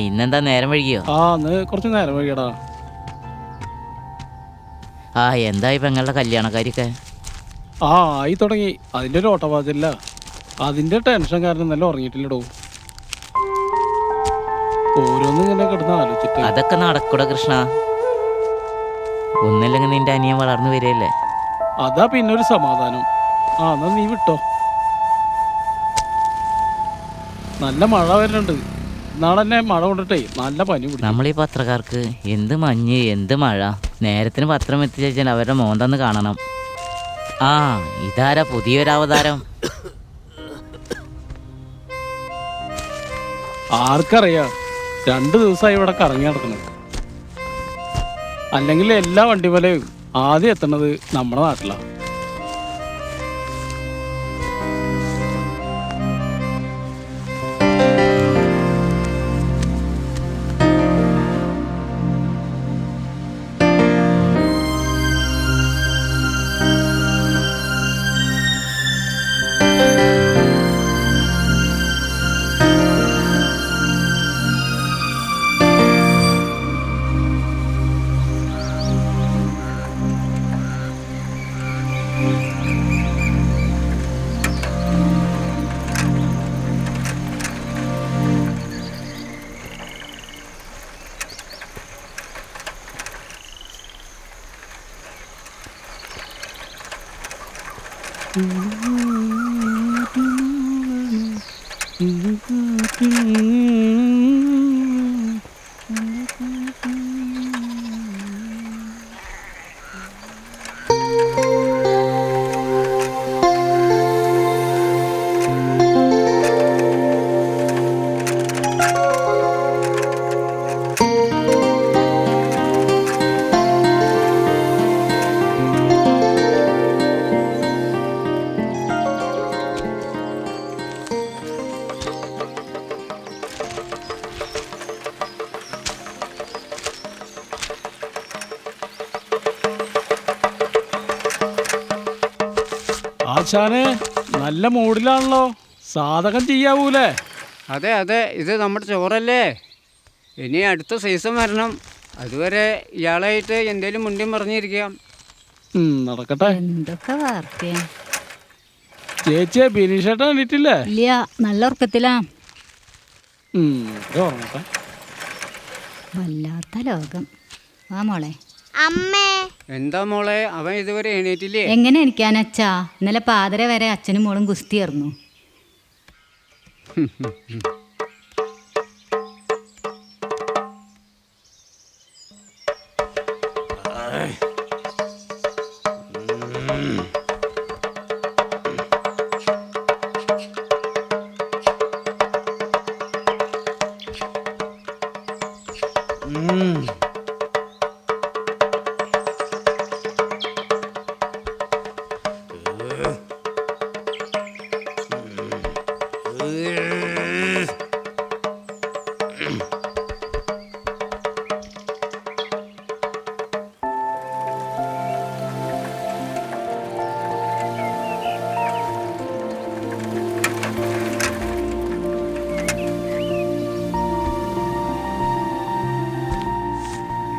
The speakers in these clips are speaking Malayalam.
ഇന്നെന്താ നേരം വൈകിയോ? കുറച്ച് നേരം വൈകിയടാ. എന്തായി പെങ്ങളുടെ കല്യാണക്കാരിയൊക്കെ? ആയി തുടങ്ങി. അതിന്റെ ഒരു ഓട്ടപാചല്ല. അതിന്റെ ടെൻഷൻ കാരണം നല്ല ഉറങ്ങിയിട്ടില്ലടോ. ഓരോന്നും ഇങ്ങനെ കിടന്ന് ആലോചിച്ചിട്ട്. അതൊക്കെ നടക്കൂടാ കൃഷ്ണ. ഒന്നില്ലെങ്കിൽ നിന്റെ അനിയൻ വളർന്നു വരികയല്ലേ. അതാ പിന്നെ ഒരു സമാധാനം. എന്നാ നീ വിട്ടോ. നല്ല മഴ വരുന്നുണ്ട്. നാളെ തന്നെ മഴ കൊണ്ടിട്ടേ നല്ല പനി പിടിക്കും. നമ്മളീ പത്രക്കാർക്ക് എന്ത് മഞ്ഞ് എന്ത് മഴ. നേരത്തിന് പത്രം എത്തിച്ചാൽ അവരുടെ മോന്തെന്ന് കാണണം. ഇതാരാ പുതിയൊരവതാരം? ആർക്കറിയാ, 2 ദിവസമായി ഇവിടെ കറങ്ങി നടക്കണം. അല്ലെങ്കിൽ എല്ലാ വണ്ടിമലയും ആദ്യം എത്തണത് നമ്മുടെ നാട്ടിലാണ്. ആശാനെ, നല്ല മൂഡിലാണല്ലോ. സാധകം ചെയ്യാവൂലേ? അതെ അതെ, ഇത് നമ്മുടെ ചോറല്ലേ. ഇനി അടുത്ത സീസൺ വരണം. അതുവരെ ഇയാളായിട്ട് എന്തേലും മുണ്ടിയും പറഞ്ഞിരിക്കാം. നടക്കട്ടെ. എന്തൊക്കെ വാർത്തയാ ചേച്ചിയെ ബിനീഷേട്ടൻ എണീറ്റില്ലേ? ഇല്ല, നല്ല ഉറക്കത്തിലാ. ഉറങ്ങട്ടെ. വല്ലാത്ത ലോകം. വാ മോളെ. അമ്മേ. എന്താ മോളെ, അവൻ ഇതുവരെ എണീറ്റില്ലേ? എങ്ങനെ എനിക്കാനച്ചാ? ഇന്നലെ പാതിര വരെ അച്ഛനും മോളും ഗുസ്തിയായിരുന്നു.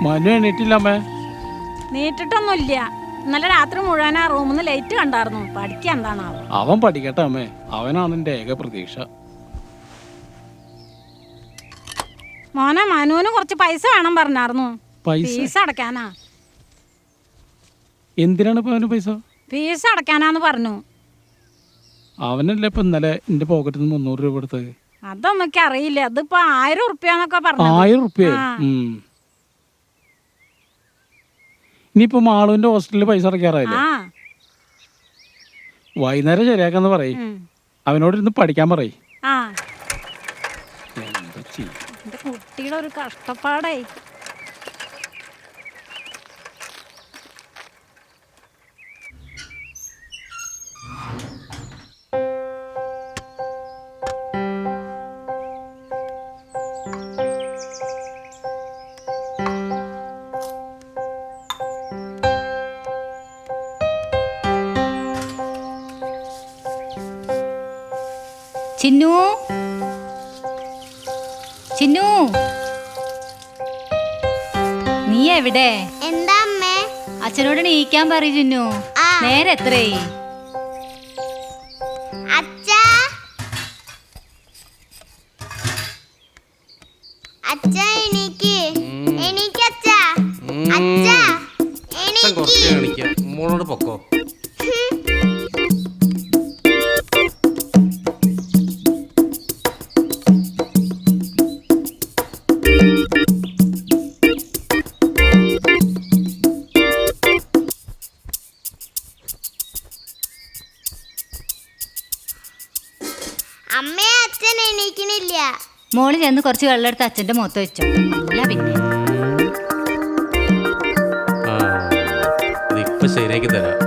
മനു എണീറ്റില്ല അമ്മേ? നീട്ടിട്ടൊന്നുമില്ല. ഇന്നലെ രാത്രി മുഴുവൻ ആ റൂമിൽ നിന്ന് ലൈറ്റ് കണ്ടായിരുന്നു. പഠിക്കാൻ എന്താണാവോ? അവൻ പഠിക്കട്ടെ അമ്മേ. അവനാണ് എന്റെ ഏക പ്രതീക്ഷ. മോനെ, മനുവിന് കുറച്ച് പൈസ വേണം പറഞ്ഞായിരുന്നു. പൈസ? ഫീസ് അടയ്ക്കാനാ. എന്തിനാണ് ഇപ്പൊ അവന് പൈസ? ഫീസ് അടയ്ക്കാനാന്ന് പറഞ്ഞു. അവനല്ലേ ഇപ്പൊ ഇന്നലെ എന്റെ പോക്കറ്റിൽ നിന്ന് 300 രൂപ എടുത്തത്. അതൊന്നും എനിക്ക് അറിയില്ല. അതിപ്പോ 1000 ഉറുപ്പ്യാന്നൊക്കെ പറഞ്ഞു. 1000 ഉറുപ്പ്യ? ഇനിയിപ്പോ മാളുവിന്റെ ഹോസ്റ്റലിൽ പൈസ അടയ്ക്കാറായില്ലേ? വൈകുന്നേരം ശരിയാക്കാന്ന് പറയും. അവനോട് ഇരുന്ന് പഠിക്കാൻ പറയും. എന്റെ കുട്ടിയുടെ ഒരു കഷ്ടപ്പാടേ. ചിന്നു, ചിന്നു, നീ എവിടെ? എന്താ അമ്മേ? അച്ഛനോട് നീക്കാൻ പറയൂ ചിന്നു. ആ. നേരെ എത്രയായി? അച്ഛാ, അച്ഛാ എണീക്ക്, എണീക്ക് അച്ഛാ, അച്ഛാ എണീക്ക്. മോളോട് പൊക്കോ. അമ്മേ, അച്ഛൻ എണീക്കണില്ല. മോള് ചെന്ന് കുറച്ച് വെള്ളം എടുത്ത് അച്ഛന്റെ മുഖത്ത് വെച്ചോ. അല്ല പിന്നെ ഇപ്പൊ ശരിയാക്കി തരാം.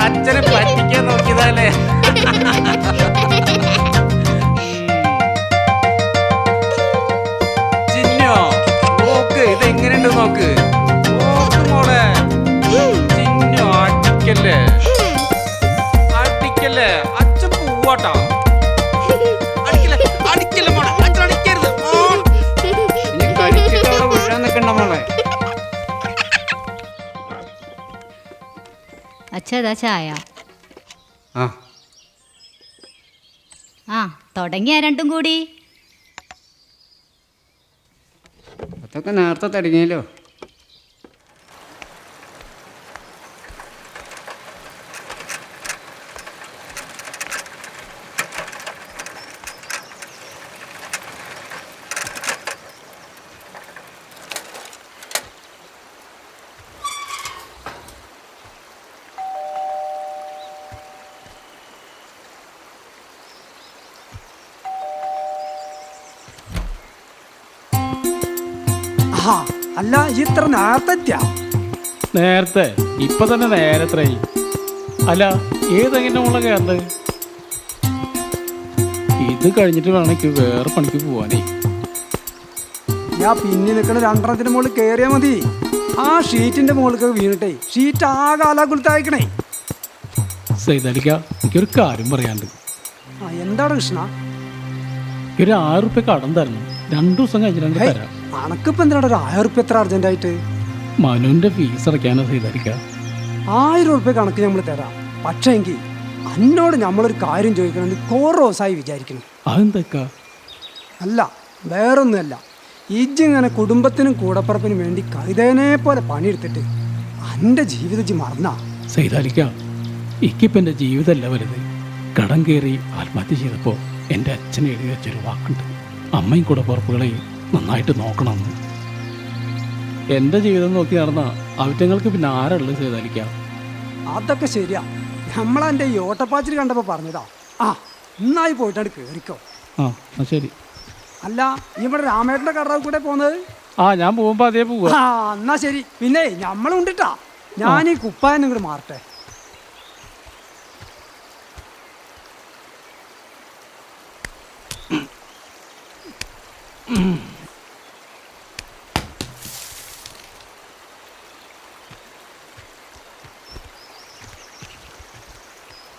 അച്ഛനെ പറ്റിക്കാൻ നോക്കിയതല്ലേ? ചിന്നോ നോക്ക്, ഇതെങ്ങനെയുണ്ട് നോക്ക്. നോക്ക് മോളെ. ചിന്നോ അടിക്കല്ലേ, അടിക്കല്ലേ. അച്ഛൻ പോവാട്ടോ. അടിക്കല്ലേ, അടിക്കല്ലേ മോളെ. അച്ഛൻ അടിക്കരുത്. ഇനി കഴിച്ചിട്ട് അവിടെ വീഴാൻ നിൽക്കണ്ട മോളെ. അച്ഛാ ഇതാ ചായ. ആ ആ തുടങ്ങിയ രണ്ടും കൂടി. അതൊക്കെ നേരത്തെ തുടങ്ങിയല്ലോ. അല്ല ഇത്ര നേരത്തെ നേരത്തെ ഇപ്പൊ തന്നെ നേരത്രായി. അല്ല ഏതെങ്ങനെ നമ്മളെ കയറത്? ഇത് കഴിഞ്ഞിട്ട് വേണം എനിക്ക് വേറെ പണിക്ക് പോവാനേ. ഞാൻ പിന്നെ നിൽക്കണ രണ്ടെണ്ണത്തിന് മുകളിൽ കയറിയാ മതി. ആ ഷീറ്റിന്റെ മുകളിൽ വീണിട്ടേ ഷീറ്റ് ആകെ അലാകുലത്തായിക്കണേ. സൈതാലിക്ക, എനിക്കൊരു കാര്യം പറയാണ്ട്. ആ എന്താണ് കൃഷ്ണ? ഒരു 1000 റുപ്യ കടം തരണം. 2 ദിവസം കഴിഞ്ഞിട്ട് തരാം. അണക്കിപ്പോ എന്തിനാണ് ഒരു 1000 റുപ്യ എത്ര അർജന്റായിട്ട്? മനുവിന്റെ ഫീസ് അടയ്ക്കാനാ സൈതാലിക്ക. 1000 റുപ്യ കണക്ക് നമ്മൾ തരാം. പക്ഷേ എങ്കിൽ എന്നോട് നമ്മളൊരു കാര്യം ചോദിക്കണമെന്ന് കോറോസായി വിചാരിക്കണം. അതെന്തൊക്കെ? അല്ല വേറൊന്നുമല്ല, ഇജ്ജിങ്ങനെ കുടുംബത്തിനും കൂടപ്പുറപ്പിനും വേണ്ടി കൈതേനെ പോലെ പണിയെടുത്തിട്ട് എൻ്റെ ജീവിതം മറന്നാ. സൈതാലിക്ക, എനിക്കിപ്പോൾ എൻ്റെ ജീവിതമല്ല വലുത്. കടം കയറി ആത്മഹത്യ ചെയ്തപ്പോൾ എൻ്റെ അച്ഛനെ എഴുതി വെച്ചൊരു വാക്കുണ്ട്. അമ്മയും കൂടപ്പുറപ്പുകളെ നന്നായിട്ട് നോക്കണമെന്ന്. എൻ്റെ ജീവിതം നോക്കി നടന്ന അവറ്റങ്ങൾക്ക് പിന്നെ ആരുള്ളത് സൈതാലിക്ക? അതൊക്കെ ശരിയാ. നമ്മളെൻ്റെ ഈ ഓട്ടപ്പാച്ചിൽ കണ്ടപ്പോൾ പറഞ്ഞതാ. ആ നന്നായി പോയിട്ടാണ് കയറിക്കോ. ആ ശരി. അല്ല ഇവിടെ രാമേട്ടൻ്റെ കടവ് കൂടെ പോകുന്നത്? ഞാൻ പോകുമ്പോൾ അതേ പോവാ. എന്നാ ശരി. പിന്നെ നമ്മളുണ്ടിട്ടാ. ഞാൻ ഈ കുപ്പായം ഇങ്ങോട്ട് മാറട്ടെ.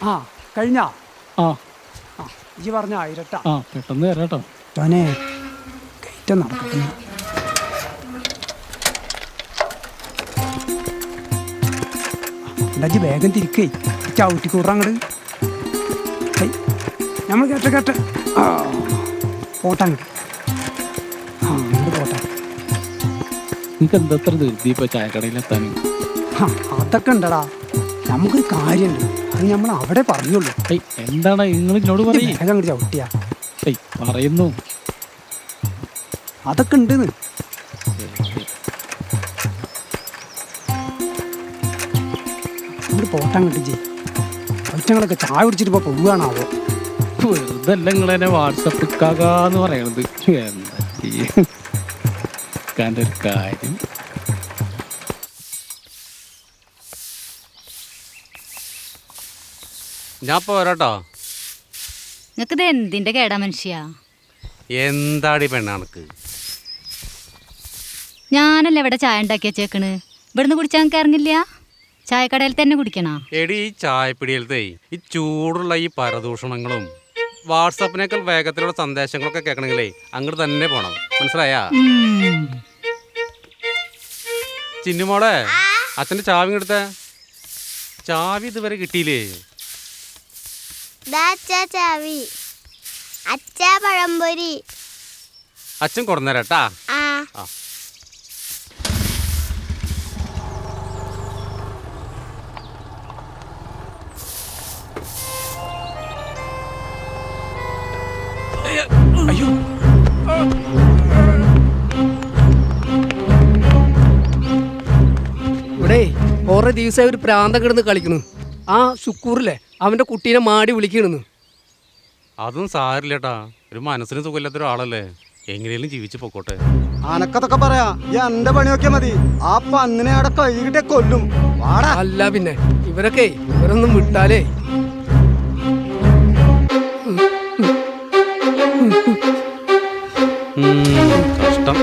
ആ കഴിഞ്ഞാ? ആ ഈ പറഞ്ഞ 1000. പെട്ടെന്ന് തരാട്ടോ. ഞാനേ കയറ്റം നടക്കുന്നു. എന്താ വേഗം തിരിക്കേ, ചവിട്ടിക്കൂട അങ്ങോട്ട്. നമ്മൾ കേട്ടെ പോട്ടങ്ങോട്ട്. അങ്ങോട്ട് പോട്ടെ. നിങ്ങൾക്ക് എന്തത്ര ധൃതി ഇപ്പോൾ ചായക്കടയിലെത്താൻ? അതൊക്കെ ഉണ്ടടാ. നമുക്കൊരു കാര്യമുണ്ട്, അത് നമ്മൾ അവിടെ പറഞ്ഞുള്ളൂ. എന്താണ് നിങ്ങൾ എന്നോട് പറയും? വേഗം അങ്ങോട്ട് ചവിട്ടിയാ പറയുന്നു. അതൊക്കെ ഉണ്ടെന്ന്. അങ്ങോട്ട് പോട്ടങ്ങോട്ട് ചെയ്യും. ഒറ്റങ്ങളൊക്കെ ചായ കുടിച്ചിട്ട് ഇപ്പോൾ പോവുകയാണാവോ? വെറുതെ അല്ല നിങ്ങളെന്നെ വാട്സപ്പ് കാകാന്ന് പറയണത്. എന്താ ചെയ്യാൻ ഒരു കാര്യം. ഞാൻ പോരാട്ടോ. നിങ്ങക്കിത് എന്തിന്റെ കേടാ മനുഷ്യ? എന്താടി പെണ്ണാണക്ക്? ഞാനല്ലേ ഇവിടെ ചായ ഉണ്ടാക്കി വെച്ചേക്കണ്. ഇവിടുന്ന് കുടിച്ചാൽ നിങ്ങൾക്ക് ഇറങ്ങില്ല? ചായക്കടയിൽ തന്നെ കുടിക്കണോ? എടി ഈ ചായപ്പിടിയിലത്തെ ഈ ചൂടുള്ള ഈ പരദൂഷണങ്ങളും വാട്സപ്പിനേക്കാൾ വേഗത്തിലുള്ള സന്ദേശങ്ങളൊക്കെ കേൾക്കണമെങ്കിലേ അങ്ങോട്ട് തന്നെ പോണം. മനസ്സിലായാ? ചിന്നുമോളെ, അച്ഛൻ്റെ ചാവി എടുത്ത. ചാവി ഇതുവരെ കിട്ടിയില്ലേ? ചാവി അച്ഛാ പഴംപൊരി അച്ഛൻ കൊടുന്നേരട്ടാ. ആ അയ്യോ ഇവിടെ കുറെ ദിവസമായി ഒരു പ്രാന്തം കിടന്ന് കളിക്കണു. ആ ശുക്കൂറില്ലേ അവന്റെ കുട്ടീനെ മാടി വിളിക്കണെന്ന്. അതും സാരില്ലേട്ടാ, ഒരു മനസ്സിന് സുഖമില്ലാത്ത ഒരാളല്ലേ, എങ്ങനെയും ജീവിച്ചു പൊക്കോട്ടെ. അനക്കതൊക്കെ പറയാ. ഈ എന്റെ പണി നോക്കിയാ മതി. ആ പന്നിനെ അവിടെ കൈകിട്ടെ കൊല്ലും. വാടാ. അല്ല പിന്നെ ഇവരൊക്കെ ഇവരൊന്നും വിട്ടാലേ. കഷ്ടം.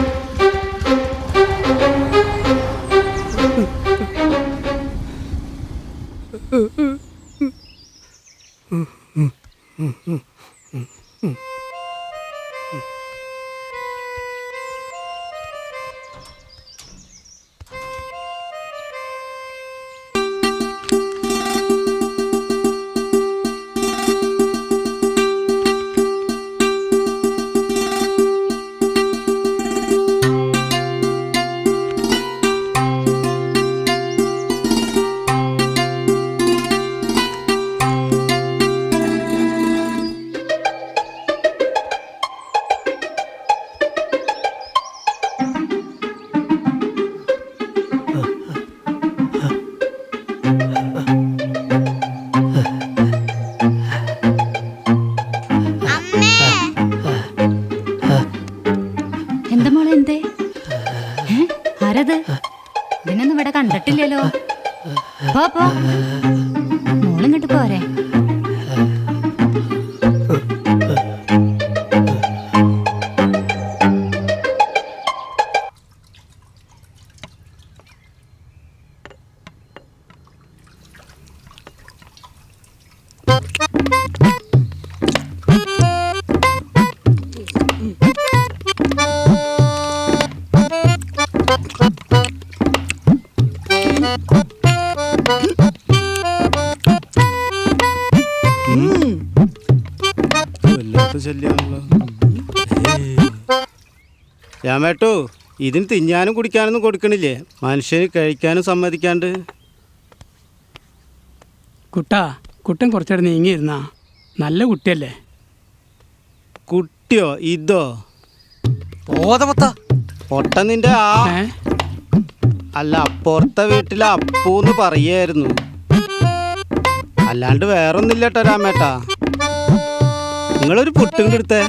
എന്താ മോളെ എന്തേ? ആരത്? ഇതിനൊന്നും ഇവിടെ കണ്ടിട്ടില്ലല്ലോ. പോ മോളിങ്ങോട്ട് പോരെ. രാമേട്ടോ, ഇതിന് തിന്നാനും കുടിക്കാനൊന്നും കൊടുക്കണില്ലേ? മനുഷ്യന് കഴിക്കാനും സമ്മതിക്കാണ്ട്. കുട്ടൻ കുറച്ചേരം നീങ്ങിയിരുന്നാ. നല്ല കുട്ടിയല്ലേ? കുട്ടിയോ? ഇതോ പൊട്ട നിന്റെ ആ അല്ല, അപ്പുറത്തെ വീട്ടിലെ അപ്പൂന്ന് പറയായിരുന്നു. അല്ലാണ്ട് വേറൊന്നുമില്ലട്ടോ രാമേട്ടാ. നിങ്ങളൊരു പുട്ടും എടുത്തേ.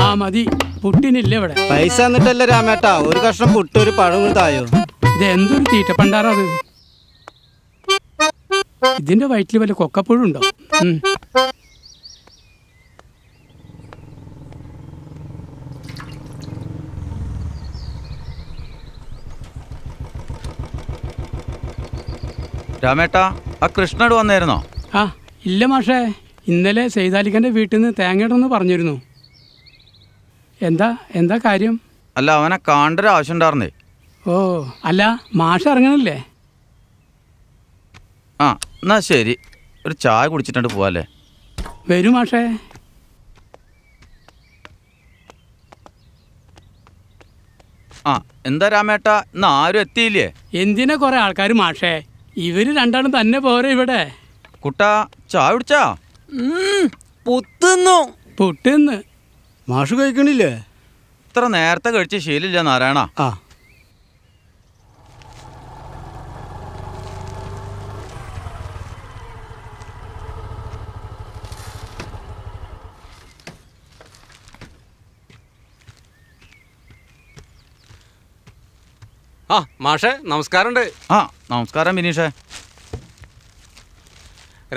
ആ മതി, പുട്ടിനില്ല ഇവിടെ. പൈസ എന്നിട്ടല്ലേ രാമേട്ടാ, ഒരു കഷ്ണം പുട്ട് ഒരു പഴം തായോ. ഇത് എന്തൊരു തീറ്റപ്പണ്ടാറത്. ഇതിന്റെ വയറ്റിൽ വല്ല കൊക്കപ്പുഴുണ്ടോ? രാമേട്ടാ, ആ കൃഷ്ണട് വന്നായിരുന്നോ? ആ ഇല്ല മാഷേ, ഇന്നലെ സെയ്താലിക്കൻ്റെ വീട്ടിൽ നിന്ന് തേങ്ങയിടണമെന്ന് പറഞ്ഞിരുന്നു. എന്താ കാര്യം? അല്ല, അവനെ കാണേണ്ട ആവശ്യം ഉണ്ടായിരുന്നേ. ഓ അല്ല, മാഷ് ഇറങ്ങണില്ലേ? ആ എന്നാ ശരി, ഒരു ചായ കുടിച്ചിട്ടുണ്ട് പോവാല്ലേ? വരൂ മാഷേ. ആ എന്താ രാമേട്ടാ, ഇന്ന് ആരും എത്തിയില്ലേ? എന്തിനാ കുറെ ആൾക്കാർ മാഷേ? ഇവര് രണ്ടാളും തന്നെ പോരെ ഇവിടെ. കുട്ടാ, ചായ കുടിച്ചാ? പുട്ടുന്ന് മാഷ് കഴിക്കണില്ലേ? ഇത്ര നേരത്തെ കഴിച്ച് ശീലില്ല നാരായണ. ആ ആ മാഷേ, നമസ്കാരമുണ്ട്. ആ നമസ്കാരം ബിനീഷേ.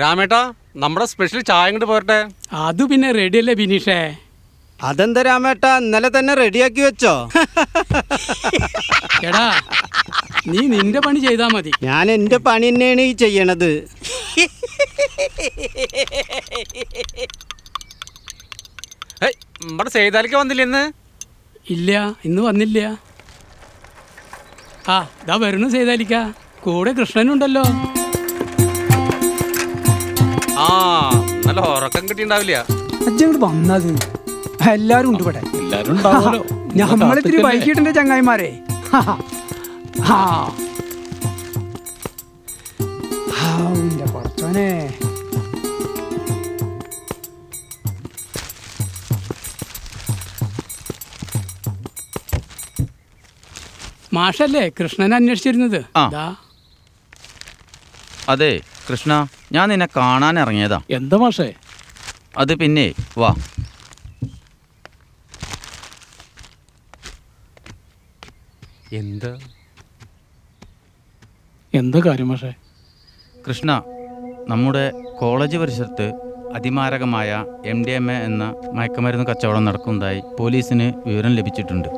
രാമേട്ടാ, നമ്മുടെ സ്പെഷ്യൽ ചായ ഇങ്ങോട്ട് പോരട്ടെ. അത് പിന്നെ റെഡിയല്ലേ ബിനീഷേ? അതെന്താ രാമേട്ടാ ഇന്നലെ തന്നെ റെഡിയാക്കി വെച്ചോ? എടാ നീ നിന്റെ പണി ചെയ്താ മതി. ഞാൻ എൻ്റെ പണി തന്നെയാണ് ഈ ചെയ്യണത്. നമ്മുടെ സേതാലിക്ക് വന്നില്ല ഇന്ന്? ഇല്ല, ഇന്ന് വന്നില്ല. ആ ഇതാ വരുന്നു സേതാലിക്ക, കൂടെ കൃഷ്ണനുണ്ടല്ലോ. ആ നല്ല ഉറക്കം കിട്ടിണ്ടാവില്ല. അജ്ജങ്ങോട്ട് വന്നത് എല്ലാരും ഉണ്ട് ഇവിടെ. എല്ലാരും ഉണ്ടാവുമല്ലോ. നമ്മളിത്തിരി വൈകിട്ടുണ്ട് ചങ്ങായിമാരെ. കുറച്ചോനെ മാഷല്ലേ കൃഷ്ണനെ അന്വേഷിച്ചിരുന്നത്? ആ. ദാ. അതെ കൃഷ്ണ, ഞാൻ നിന്നെ കാണാൻ ഇറങ്ങിയതാ. എന്താ മാഷേ? അത് പിന്നെ വാ. എന്താ കാര്യം മാഷേ? കൃഷ്ണ, നമ്മുടെ കോളേജ് പരിസരത്ത് അതിമാരകമായ MDMA എന്ന മയക്കുമരുന്ന് കച്ചവടം നടക്കുന്നതായി പോലീസിന് വിവരം ലഭിച്ചിട്ടുണ്ട്.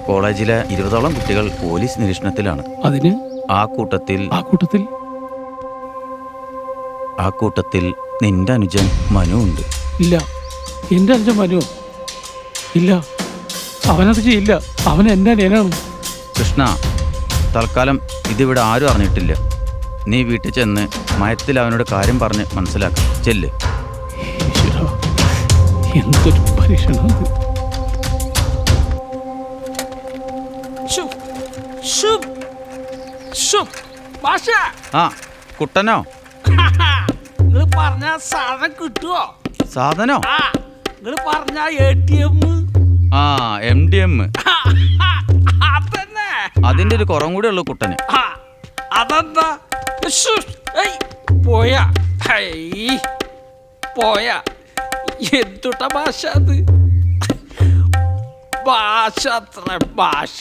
കോളേജിലെ 20ഓളം കുട്ടികൾ പോലീസ് നിരീക്ഷണത്തിലാണ്. അതിന് ആ കൂട്ടത്തിൽ ആ കൂട്ടത്തിൽ നിന്റെ അനുജൻ മനു ഉണ്ട്. ഇല്ല, എൻ്റെ അനുജൻ മനു ഇല്ല. അവനത് ചെയ്യില്ല. അവൻ എൻ്റെ അനിയനാണ്. കൃഷ്ണ, തൽക്കാലം ഇതിവിടെ ആരും അറിഞ്ഞിട്ടില്ല. നീ വീട്ടിൽ ചെന്ന് മയത്തിൽ അവനോട് കാര്യം പറഞ്ഞ് മനസ്സിലാക്കാം. ചെല്ല്. ഈശ്വരാ, എന്തൊരു പരീക്ഷണം. ആ കുട്ടനോ? പറഞ്ഞ സാധനം കിട്ടുവോ? സാധനോ? പറഞ്ഞ ATM. ആ MDM. അതന്നെ. അതിന്റെ ഒരു കുറവും കൂടെ ഉള്ളു കുട്ടന്. അതെന്താ? പോയാ പോയാ എന്തുട്ട ഭാഷ അത്? ഭാഷ അത്ര ഭാഷ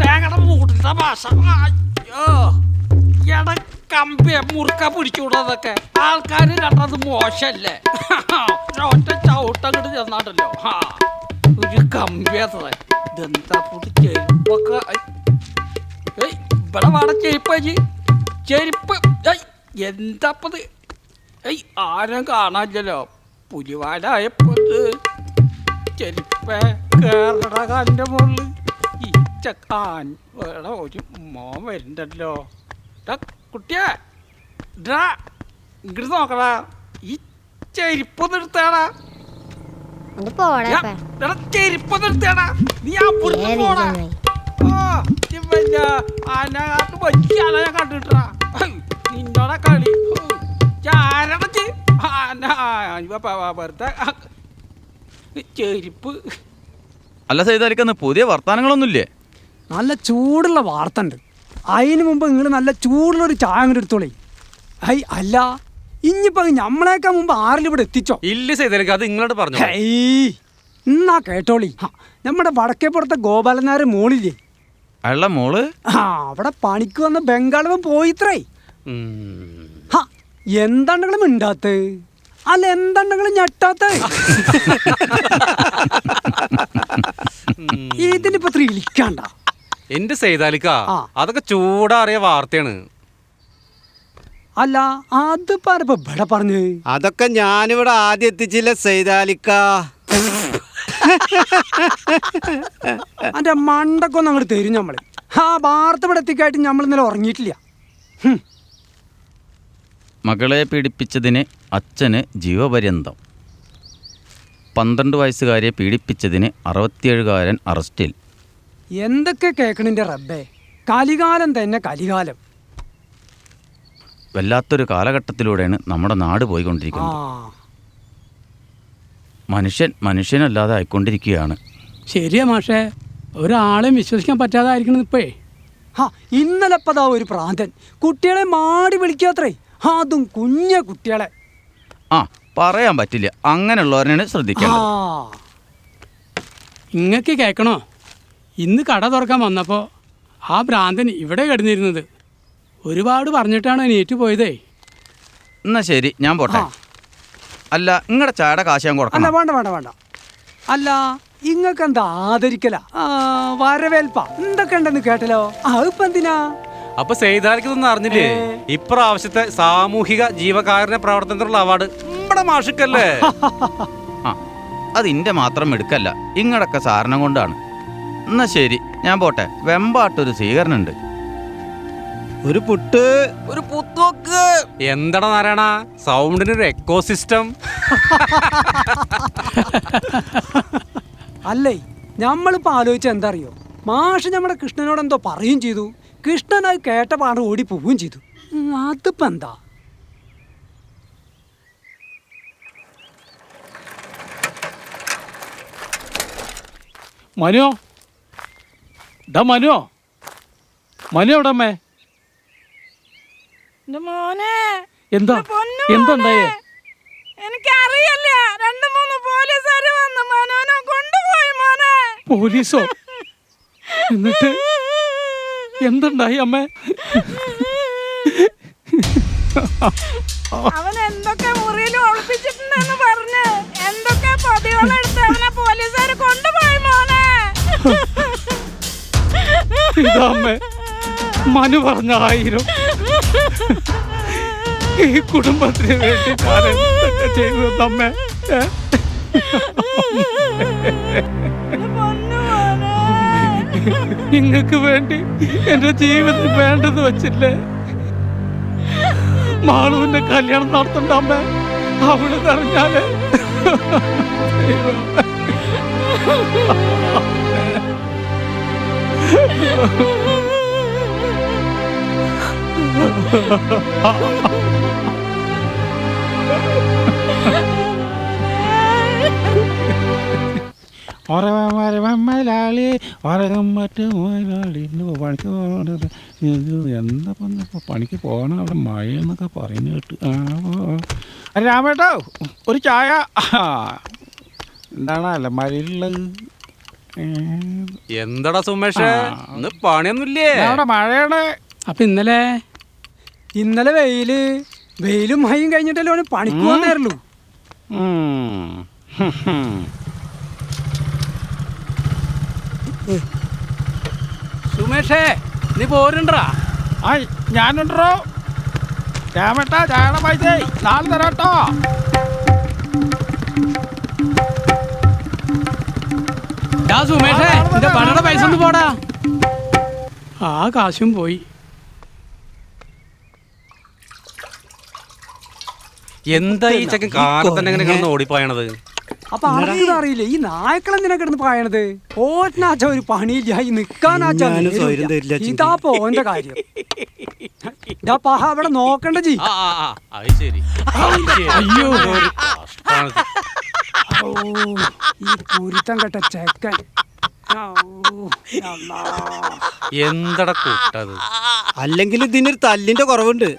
തേങ്ങയുടെ മൂട്ടിട്ട ഭാഷ. അയ്യോ എട കമ്പിയെ മുറുക്ക പിടിച്ചുകൂടാതൊക്കെ ആൾക്കാർ കണ്ടത് മോശല്ലേ? ഒറ്റ ചവിട്ടങ്ങോട്ട് ചെന്നാട്ടല്ലോ. ഒരു കമ്പി അത്ര ഇതെന്താ പൊട്ടി ചെരുപ്പൊക്കെ. ഇവിടെ വേണം ചെരുപ്പ്. ചെരുപ്പ് എന്താപ്പത്? ആരും കാണാനില്ലല്ലോ. പുലിവാലായപ്പോ ചെരുപ്പ് കേറട കാലിൻ്റെ മുകളിൽ ഈച്ചക്കാൻ വേറെ ഒരു മോൻ വരുന്നുണ്ടല്ലോ. കുട്ടിയെ ഇങ്ങോട്ട് നോക്കടാ. ഈ ചെരുപ്പ് നിർത്താടാ. ചെരുപ്പ് നിർത്താടാ. നീ അപ്പുറത്ത് പോടാ. അതിനകത്ത് വലിയ ആളെ ഞാൻ കണ്ടിട്ടാ. നിന്നോടെ കളി ചാരടച്ച് വെറുതെ ചെരുപ്പ്. അല്ല സൈതാലിക്കന്ന് പുതിയ വർത്താനങ്ങളൊന്നുമില്ലേ? നല്ല ചൂടുള്ള വാർത്ത ഉണ്ട്. അതിന് മുമ്പ് നിങ്ങൾ നല്ല ചൂടുള്ളൊരു ചായ അങ്ങോട്ട് എടുത്തോളേ. അല്ല ഇനിയിപ്പോ നമ്മളേക്കാൾ മുമ്പ് ആരെങ്കിലും ഇവിടെ എത്തിച്ചോ? ഇല്ല സൈതാലിക്ക, അത് ഇങ്ങോട്ട് പറഞ്ഞു. എന്നാ കേട്ടോളി. നമ്മുടെ വടക്കേപ്പുറത്തെ ഗോപാലനാർ മോളില്ലേ? അയാളുടെ മോള് അവിടെ പണിക്ക് വന്ന ബംഗാളിവൻ പോയിത്രേ. എന്താണ്ടെങ്കിലും മിണ്ടാത്ത? അല്ല എന്താണ്ടെങ്കിലും ഞെട്ടാത്ത? ഇതിനിപ്പോ ഇരിക്കണ്ട എന്റെ സൈതാലിക്ക, അതൊക്കെ ചൂടാറിയ വാർത്തയാണ്. അല്ല അതിപ്പോ ഇവിടെ പറഞ്ഞു. അതൊക്കെ ഞാനിവിടെ ആദ്യം എത്തിച്ചില്ല സൈതാലിക്ക. അതിന്റെ മണ്ടൊക്കെ ഒന്ന് അങ്ങോട്ട് തരും നമ്മള്. ആ വാർത്ത ഇവിടെ എത്തിക്കായിട്ട് നമ്മൾ ഇന്നലെ ഉറങ്ങിയിട്ടില്ല. മകളെ പീഡിപ്പിച്ചതിന് അച്ഛന് ജീവപര്യന്തം. 12 വയസ്സുകാരിയെ പീഡിപ്പിച്ചതിന് 67കാരൻ അറസ്റ്റിൽ. എന്തൊക്കെ കേൾക്കണിന്റെ റബ്ബേ, കലികാലം തന്നെ കലികാലം. വല്ലാത്തൊരു കാലഘട്ടത്തിലൂടെയാണ് നമ്മുടെ നാട് പോയിക്കൊണ്ടിരിക്കുന്നത്. മനുഷ്യനല്ലാതെ ആയിക്കൊണ്ടിരിക്കുകയാണ്. ശരിയാ മാഷേ, ഒരാളെയും വിശ്വസിക്കാൻ പറ്റാതായിരിക്കണം ഇപ്പേ. ഇന്നലെ ഇപ്പതാ ഒരു പ്രാന്തൻ കുട്ടികളെ മാടി വിളിക്കാത്രേ. അതും കുഞ്ഞ കുട്ടികളെ. പറയാൻ പറ്റില്ല, അങ്ങനെയുള്ളവരെയാണ് ശ്രദ്ധിക്കണം. ഇങ്ങക്ക് കേൾക്കണോ? ഇന്ന് കട തുറക്കാൻ വന്നപ്പോൾ ആ ഭ്രാന്തൻ ഇവിടെ കിടന്നിരുന്നത്. ഒരുപാട് പറഞ്ഞിട്ടാണ് നീറ്റ് പോയതേ. എന്നാ ശരി, ഞാൻ പോട്ടെ. അല്ല, നിങ്ങളുടെ ചായയുടെ കാശ് ഞാൻ അല്ല കൊടുക്കണം. വേണ്ട വേണ്ട വേണ്ട. അല്ല ഇങ്ങക്ക് എന്താ ആദരിക്കല വരവേൽപ്പ എന്തൊക്കെ ഉണ്ടെന്ന് കേട്ടല്ലോ. അതിപ്പോ എന്തിനാ? അപ്പൊ സെയ്താലിക്കൊന്നും അറിഞ്ഞില്ലേ, ഇപ്രാവശ്യത്തെ സാമൂഹിക ജീവകാരുണ്യ പ്രവർത്തനത്തിനുള്ള അവാർഡ് നമ്മുടെ മാഷിക്കല്ലേ? ആ, അത് ഇന്റെ മാത്രം എടുക്കല്ല, ഇങ്ങടൊക്കെ സാധനം കൊണ്ടാണ്. എന്നാ ശരി, ഞാൻ പോട്ടെ. വെമ്പാട്ടൊരു സ്വീകരണം ഉണ്ട്. ഒരു പുട്ട്, ഒരു പുത്തോക്ക്. എന്താടാ നാരായണ, സൗണ്ടിനൊരു എക്കോ സിസ്റ്റം. അല്ലേ നമ്മളിപ്പോ ആലോചിച്ച എന്താ അറിയോ, മാഷ് നമ്മുടെ കൃഷ്ണനോട് എന്തോ പറയുകയും ചെയ്തു. കൃഷ്ണനായി കേട്ട പാട് ഓടി പോവുകയും ചെയ്തു. അതിപ്പോ എന്താ? മനുവോ, മനുവോ, മനു എവിടെ അമ്മേ? എന്താ എന്താണ്ടായേ? എനിക്കറിയില്ല, 2-3 പോലീസുകാര് വന്ന് മനോനെ കൊണ്ടുപോയി മോനെ. പോലീസോ? എന്നിട്ട് എന്തുണ്ടായി അമ്മേ? അവൻ എന്തൊക്കെ മുറിയിൽ ഒളിപ്പിച്ചിട്ടുണ്ടെന്ന് പറഞ്ഞ് എന്തൊക്കെ പൊതികളെടുത്ത് അവനെ പോലീസുകാര് കൊണ്ടുപോയി മോനെ. ഇതാമ്മേ മനു പറഞ്ഞ 1000. ഈ കുടുംബത്തിന് വേണ്ടി ഞാൻ എന്തൊക്കെ ചെയ്തു തമ്മേ? നിങ്ങൾക്ക് വേണ്ടി എന്റെ ജീവിതം വേണ്ടത് വെച്ചില്ലേ? മാളുവിന്റെ കല്യാണം നടത്തണ്ട അമ്മേ, അവള് അറിഞ്ഞാല് മലയാളി ഉറകം മറ്റും മലയാളി പണിക്ക് പോകണത് എന്താ ഇപ്പം പണിക്ക് പോകണം, അവിടെ മഴ എന്നൊക്കെ പറഞ്ഞു കേട്ടു. രാമേട്ടോ ഒരു ചായ. എന്താണ് അലമാരിയിലുള്ളത്? എന്താടാ സുമേഷ്, ഇന്ന് പണിയൊന്നുമില്ലേ? അവിടെ മഴയാണ്. അപ്പൊ ഇന്നലെ വെയിലും മഴയും കഴിഞ്ഞിട്ടല്ലേ ഓന് പണിക്ക് പോകാറുള്ളൂ. സുമേഷേ നീ പോരുണ്ടാ? ആ ഞാനുണ്ടോ രാമേട്ടാ, ചായയുടെ പൈസ നാളെ തരാട്ടോ. സുമേഷേ എന്റെ പണയുടെ പൈസ ഒന്ന് പോടാ. ആ കാശും പോയി. എന്താ ഈ ചെക്കൻ കാലത്തന്നെ എങ്ങനെ കിടന്ന് ഓടിപ്പോയണത്? അപ്പൊ ആർക്കും അറിയില്ല ഈ നായ്ക്കളെന്തിനാ കിടന്ന് പായണത്. ഓട്ടിനാച്ച ഒരു പണിയില്ല, ഈ നിക്കാനാച്ച ഇതാപ്പോ ഓന്റെ കാര്യം. അവിടെ നോക്കണ്ട ജി. അയ്യോ, ഈ കുരുത്തം കെട്ട ചെക്കൻ. എന്തട കൂട്ടത്? അല്ലെങ്കിൽ ഇതിനൊരു തല്ലിന്റെ കുറവുണ്ട്.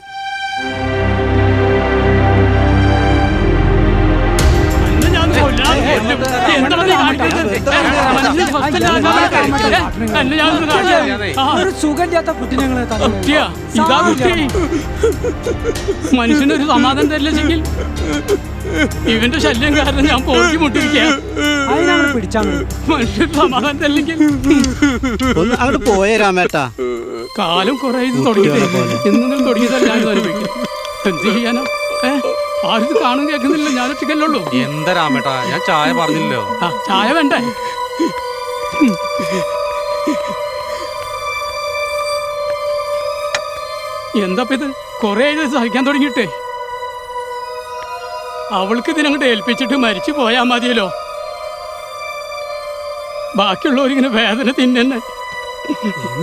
ഒരു സുഖമില്ലാത്ത കുട്ടി മനുഷ്യനൊരു സമാധാനം തരില്ലെങ്കിൽ ഇവന്റെ ശല്യം കാരണം ഞാൻ പോക്കി മുട്ടിരിക്കുക. പിടിച്ചാൽ മനുഷ്യന് സമാധാനം തരില്ലെങ്കിൽ അങ്ങോട്ട് പോയേ രാമേട്ടാ. കാലം കുറെ ഇത് തുടങ്ങിയിട്ട് എന്നും തുടങ്ങിയതല്ല ഞാൻ അനുഭവിക്കും. എന്ത് ചെയ്യാനോ? ആരും കാണും കേൾക്കുന്നില്ല, ഞാൻ ഒറ്റയ്ക്കല്ലുള്ളൂ. എന്താ രാമേട്ടാ, ഞാൻ ചായ പറഞ്ഞില്ലല്ലോ. ചായ വേണ്ടേ? എന്താ ഇത് കൊറേ സഹിക്കാൻ തുടങ്ങിയിട്ടേ. അവൾക്ക് ഇതിനങ്ങോട്ട് ഏൽപ്പിച്ചിട്ട് മരിച്ചു പോയാ മതിയല്ലോ. ബാക്കിയുള്ളവരിങ്ങനെ വേദന തിന്നെ.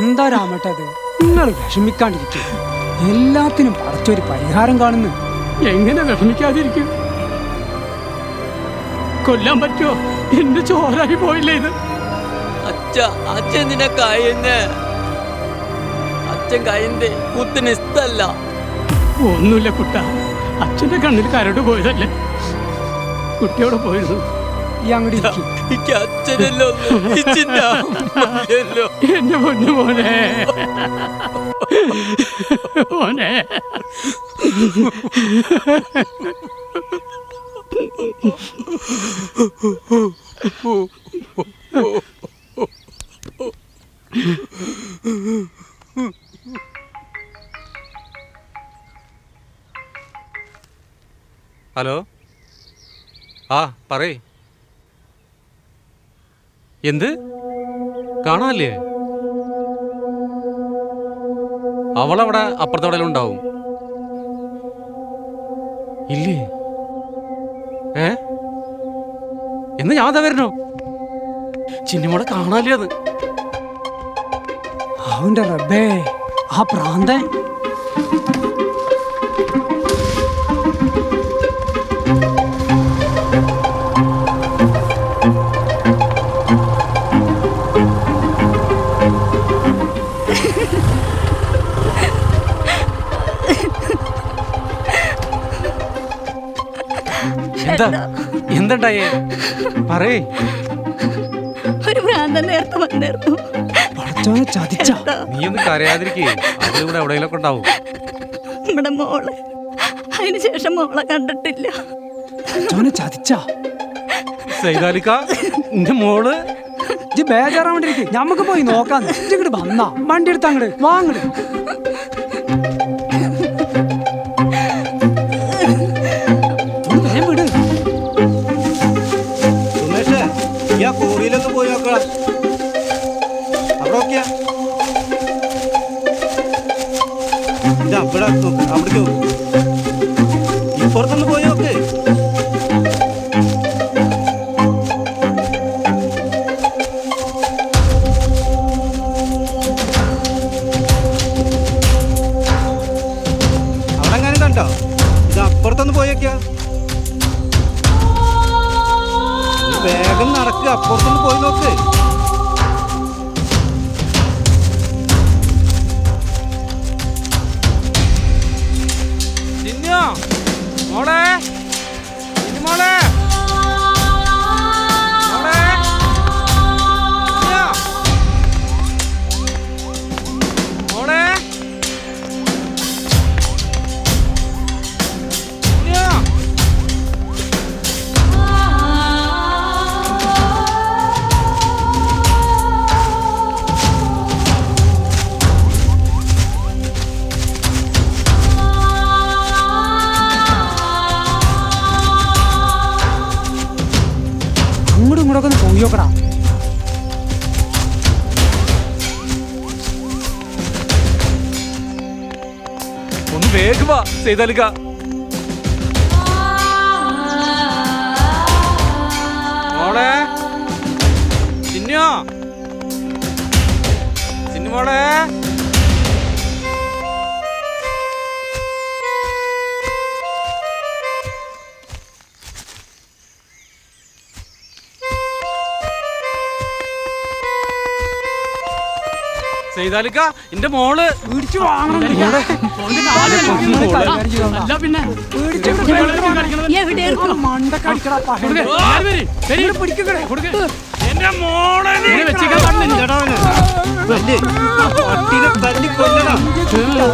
എന്താ രാമേട്ടത്, നിങ്ങൾ വിഷമിക്കാണ്ടിരിക്കും. എല്ലാത്തിനും പറിച്ചൊരു പരിഹാരം കാണുന്നു. എങ്ങനെ വിഷമിക്കാതിരിക്കും? കൊല്ലാൻ പറ്റുമോ? എന്റെ ചോരായി പോയില്ലേ ഇത്? അച്ഛൻ നിന്നെ കഴിയുന്നേ. അച്ഛൻ കഴിയുന്നേ കുത്തിന് ഇഷ്ടല്ല. ഒന്നുമില്ല കുട്ട, അച്ഛന്റെ കണ്ണിൽ കരട് പോയതല്ലേ. കുട്ടിയോടെ പോയിരുന്നു. ഈ അങ്ങോട്ട് ഇരിക്കും. എനിക്ക് അച്ഛനല്ലോ എന്റെ പൊന്നു മോനെ മോനെ ഹലോ ആ പറയ് എന്ത് കാണാല്ലേ അവളവിടെ അപ്പുറത്തോടെല്ലാം ഉണ്ടാവും ഇല്ലേ എന്ന് ഞാൻ അതാ വരണോ ചിന്നിമോളെ കാണാല്ലേ അത് അവന്റെ റബ്ബേ ആ പ്രാന്തൻ എന്താ എന്തുണ്ടായേ പറയേ ഒരു ഭ്രാന്തൻ നേരത്തെ വന്നിരുന്നു. പടച്ചോനെ ചതിച്ച നീ ഒന്ന് കരയാതിരിക്കേ അതിലൂടെ എവിടെയെങ്കിലും ഉണ്ടാവും നമ്മുടെ മോളെ അതിനുശേഷം മോളെ കണ്ടിട്ടില്ല. പടച്ചോനെ ചതിച്ച സൈതാലിക്ക എന്റെ മോള് ഇജ്ജ് ബേജാറാവണ്ടിരിക്കും. ഞമ്മക്ക് പോയി നോക്കാന്ന്. ഇങ്ങോട്ട് വന്നാ വണ്ടി എടുത്ത് അങ്ങോട്ട് വാങ്ങട്. വിട് സുമേഷേ ഈ ആ കോറിയിലൊന്ന് പോയി നോക്കാം. അവിടെ നോക്കിയാ അവിടെ നോക്ക്, അവിടേക്ക് നോക്ക്. ഇപ്പുറത്തൊന്ന് പോയി നോക്ക്. അവിടെ എങ്ങാനും കണ്ടോ? ഇത് അപ്പുറത്തൊന്ന് പോയി നോക്കിയാ. വേഗം നടക്കുക, അപ്പുറത്തൊന്ന് പോയി നോക്ക്. മോളെ മോളെ മോളെ അങ്ങോട്ടും ഇങ്ങോട്ടൊക്കെ ഒന്ന് പോയി നോക്കടാ. ഒന്ന് വേഗം വാ സൈതാലിക്ക. മോളെ ചിന്നോ ചിന്നു മോളെ സൈതാലിക്ക എന്റെ മോള് പിടിച്ചു വാങ്ങണം. അല്ല പിന്നെ എവിടെയായിരുന്നു? മണ്ടക്കടിക്കടാ പിടിക്കണേ. എന്റെ മോളെ നീ വെച്ചിക്കാൻ പാടില്ല. ഇല്ലടാ അവന്. തല്ല്. പട്ടിനെ തല്ലി കൊല്ലണം. തല്ലടാ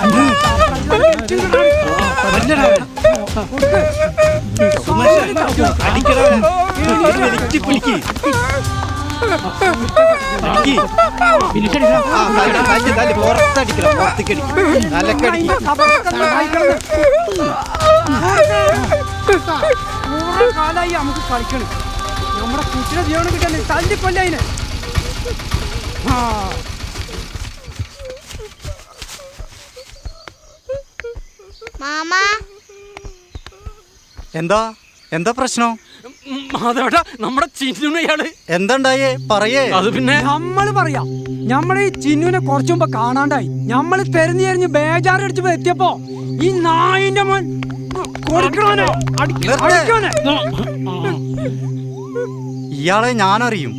അവനെ. സുമേഷേ, അടിക്കടാ അവനെ. ഒരു വലിച്ച് പിടിക്ക്. തല്ല് പുറത്തടിക്കണം, പുറത്തേക്ക് അടിക്കും. തലക്കടിക്കും. കാലായി നമുക്ക് കളിക്കണം. നമ്മുടെ കുട്ടിയുടെ ജീവനം കിട്ടാൻ തല്ലിക്കൊല്ല അതിന്. മാമാ എന്താ എന്താ പ്രശ്നം? മാധവേട്ടാ നമ്മുടെ ചിന്നു ഇയാള് എന്താണ്ടായേ പറയേ. അത് പിന്നെ നമ്മള് പറയാം. നമ്മള് ഈ ചിന്നുവിനെ കുറച്ചു മുമ്പ് കാണാണ്ടായി. നമ്മള് തെരഞ്ഞെറിഞ്ഞ് ബേജാറടിച്ച് എത്തിയപ്പോ ഈ നായിന്റെ മോൻ കൊടുക്കണോനെ അടിക്കണോനെ. ഇയാളെ ഞാനറിയും.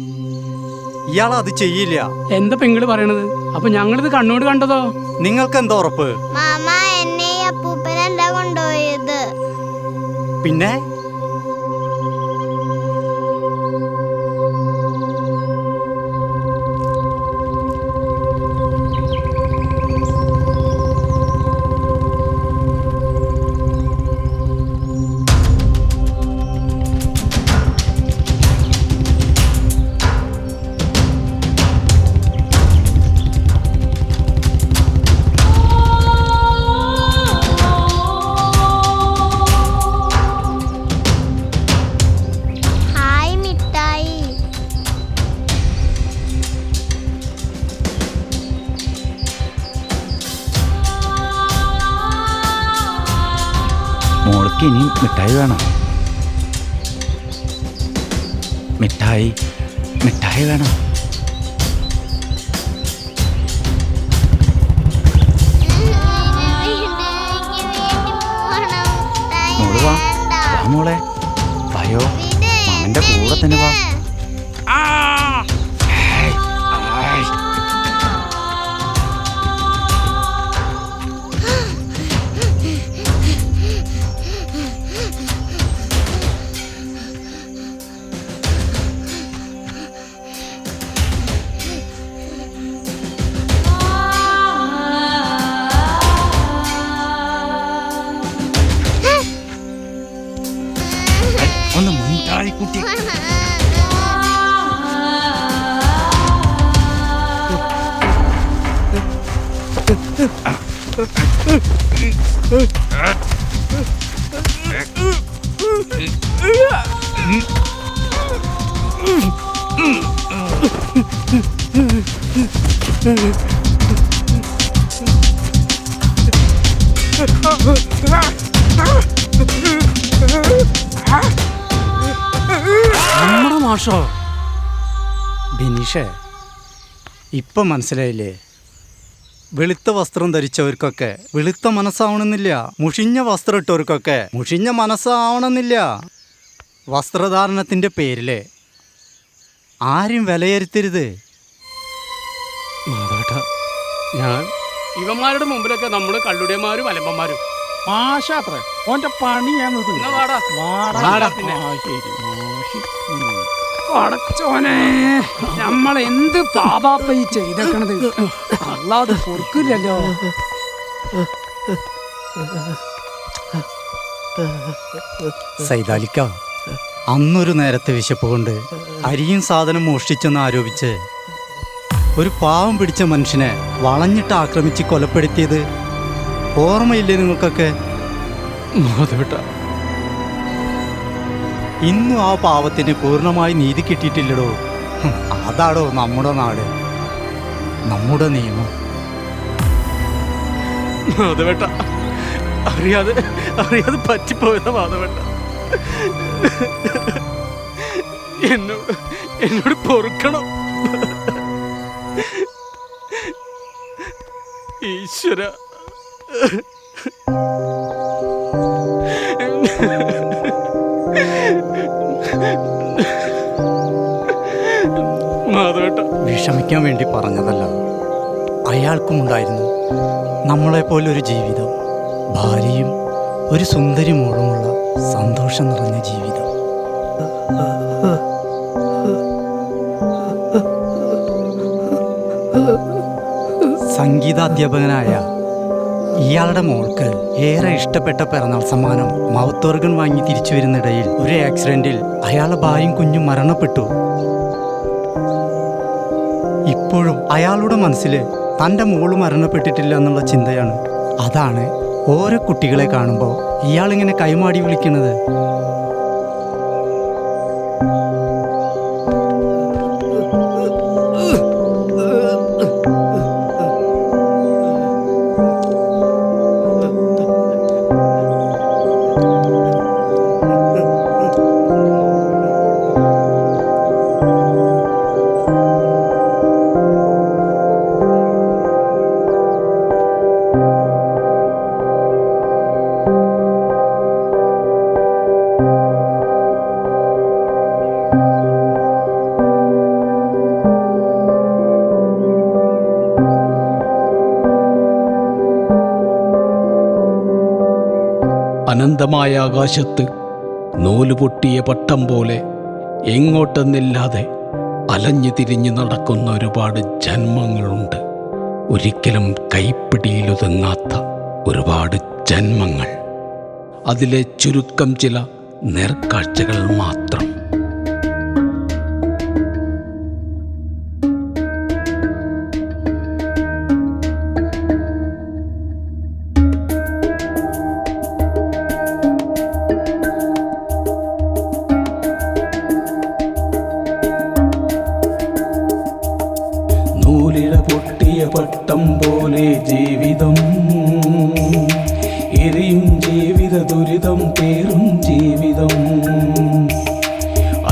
ഇയാൾ അത് ചെയ്യില്ല. എന്താ പെങ്ങള് പറയണത്? അപ്പൊ ഞങ്ങളിത് കണ്ണോട് കണ്ടതോ? നിങ്ങൾക്ക് എന്താ ഉറപ്പ്? മാമ എന്നെ ഈ അപ്പൂപ്പനെന്താ കൊണ്ടുപോയത്? പിന്നെ ഹായ് മിഠായി. മോൾക്ക് ഇനിയും മിഠായി വേണം. മിഠായി മിഠായി വേണം. മോള് വാ, വാ മോളെ, വായോ, മാമന്റെ കൂടെ തന്നെ വാ. ഏയ്, ആയ്. ഒന്ന് മുണ്ടായി കുട്ടി. നമ്മുടെ മാഷോ ബിനീഷേ, ഇപ്പം മനസ്സിലായില്ലേ? വെളുത്ത വസ്ത്രം ധരിച്ചവർക്കൊക്കെ വെളുത്ത മനസ്സാവണമെന്നില്ല, മുഷിഞ്ഞ വസ്ത്രം ഇട്ടവർക്കൊക്കെ മുഷിഞ്ഞ മനസ്സാവണമെന്നില്ല. വസ്ത്രധാരണത്തിൻ്റെ പേരിൽ ആരും വിലയിരുത്തരുത്. മാധവേട്ടാ, ഞാൻ ഇവന്മാരുടെ മുമ്പിലൊക്കെ നമ്മൾ കള്ളുടിയന്മാരും അലമ്പന്മാരും. മാഷാത്രേ ഓൻ്റെ പണി ഞാൻ എന്നാ വാടാ. വാടാ പിന്നെ. ശരി മാഷി. പടച്ചോനെ, നമ്മൾ എന്ത് പാപാപ്പ ഈ ചെയ്തേക്കണത്? അല്ലാതെ പൊറുക്കില്ലല്ലോ. സൈതാലിക്ക, അന്നൊരു നേരത്തെ വിശപ്പ് കൊണ്ട് അരിയും സാധനം മോഷ്ടിച്ചെന്ന് ആരോപിച്ച് ഒരു പാവം പിടിച്ച മനുഷ്യനെ വളഞ്ഞിട്ട് ആക്രമിച്ച് കൊലപ്പെടുത്തിയത് ഓർമ്മയില്ലേ നിങ്ങൾക്കൊക്കെ? മാധവേട്ടാ, ഇന്നും ആ പാവത്തിന് പൂർണ്ണമായി നീതി കിട്ടിയിട്ടില്ലടോ. അതാടോ നമ്മുടെ നാട്, നമ്മുടെ നിയമം. മാധവേട്ട, അറിയാതെ അറിയാതെ പറ്റിപ്പോയതാ മാധവേട്ട. എന്നോട് എന്നോട് പൊറുക്കണം ഈശ്വര. മാധവേട്ട, വിഷമിക്കാൻ വേണ്ടി പറഞ്ഞതല്ല. അയാൾക്കും ഉണ്ടായിരുന്നു നമ്മളെപ്പോലൊരു ജീവിതം, ഭാര്യയും ഒരു സുന്ദരി മോളുമുള്ള സന്തോഷം നിറഞ്ഞ ജീവിതം. സംഗീതാധ്യാപകനായ ഇയാളുടെ മോൾക്ക് ഏറെ ഇഷ്ടപ്പെട്ട പിറന്നാൾ സമ്മാനം മൗത്ത് ഓർഗൻ വാങ്ങി തിരിച്ചു വരുന്നിടയിൽ ഒരു ആക്സിഡന്റിൽ അയാളുടെ ഭാര്യയും കുഞ്ഞും മരണപ്പെട്ടു. ഇപ്പോഴും അയാളുടെ മനസ്സിൽ തൻ്റെ മോള് മരണപ്പെട്ടിട്ടില്ല എന്നുള്ള ചിന്തയാണ്. അതാണ് ഓരോ കുട്ടികളെ കാണുമ്പോൾ ഇയാളിങ്ങനെ കൈമാടി വിളിക്കുന്നത്. അനന്തമായ ആകാശത്ത് നൂല് പൊട്ടിയ പട്ടം പോലെ എങ്ങോട്ടെന്നില്ലാതെ അലഞ്ഞു തിരിഞ്ഞു നടക്കുന്ന ഒരുപാട് ജന്മങ്ങളുണ്ട്. ഒരിക്കലും കൈപ്പിടിയിലൊതുങ്ങാത്ത ഒരുപാട് ജന്മങ്ങൾ. അതിലെ ചുരുക്കം ചില നേർക്കാഴ്ചകൾ മാത്രം. നൂലിഴ പൊട്ടിയ പട്ടം പോലെ ജീവിതം, എരിയും ജീവിത ദുരിതം പേറും ജീവിതം.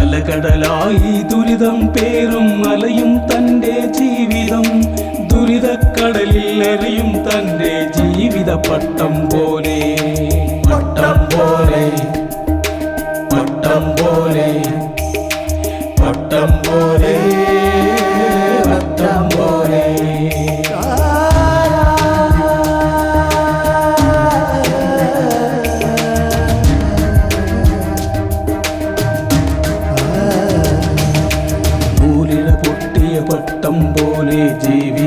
അലകടലായി ദുരിതം പേറും അലയും തൻ്റെ ജീവിതം. ദുരിതക്കടലിൽ എറിയും തൻ്റെ ജീവിത പട്ടം പോലെ, പട്ടം പോലെ, പട്ടം പോലെ, പട്ടം പോലെ, പട്ടം പോലെ. നൂലിഴ പൊട്ടിയ പട്ടം പോലെ ജീവിതം,